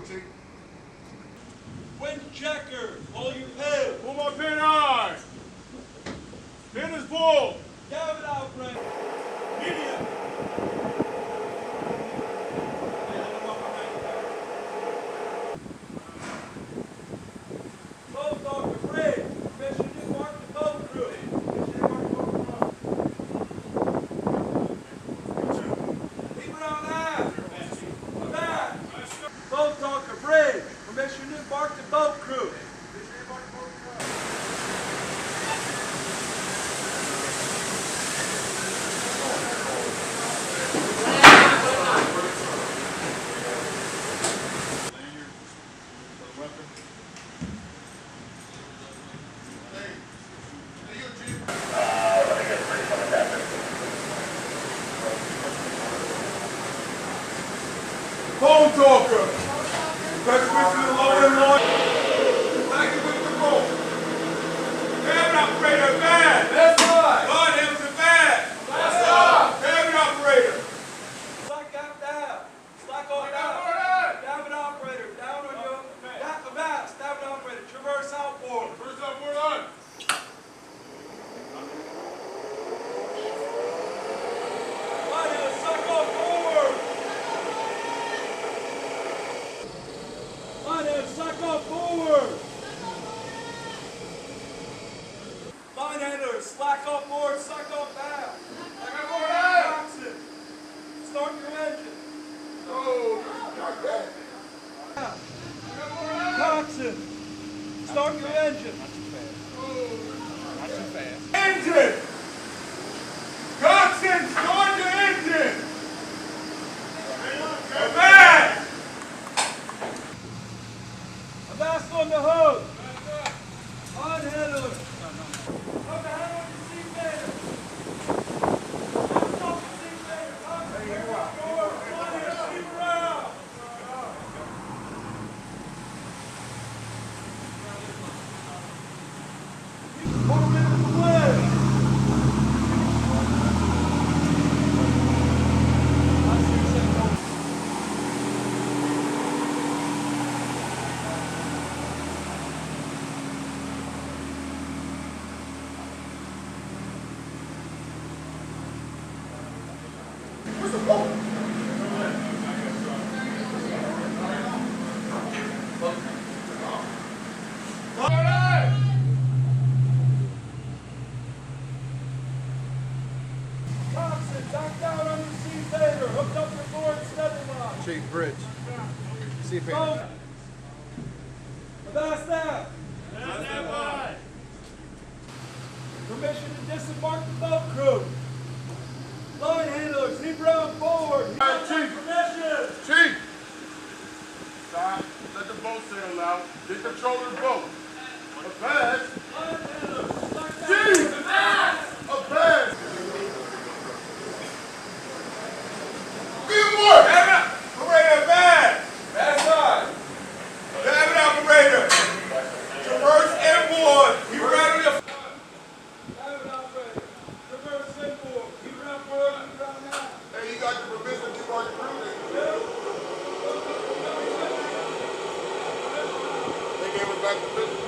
Chief. Wind checker, hold your pin. Pull my pin high. Pin is pulled. Gavin outbreak. Medium. Boat dog to bridge. Permission to mark the boat crew. Keep it on that. Back. Boat dog to bridge. Permission to embark the boat crew. Phone talker. Press switch to the lower end line. Flag it with the rope. Cabin operator, bad. That's right. God, it was a bad. That's right. Cabin operator. Slack out down. Slack on down. Cabin operator, down on your avast. Cabin operator, traverse outboard. First up, we're on. Lightheader, suck off forward. Lightheader, suck off forward. Linehander, slack off board, suck off down. Second board out. Coxswain, start your engine. Oh, not bad. Coxswain, start your engine. Engine. Coxswain, start your engine. Bad. Avast on the hose. Linehander. Put the hand on your seat there. Lift off the seat there. Linehander, keep around. Hold it in the way. Where's the boat? Coxswain, back down on your seat later. Hooked up your board steady line. Chief, bridge. See if Go. Avast down. Permission to disembark the boat crew. Line handlers, zebra on forward. All right, Chief. Permission. Chief. Stop. Let the boat sail out. Get control of the boat. Advance. Line handlers, slack down. Chief. Advance. Give more. Cabin operator, bad. That's right. Cabin operator. Traverse airborne. He ran the. Cabin operator, traverse inboard. Keep it up forward, keep it on now. Hey, you got the permission to mark the crew? They gave us back the permission.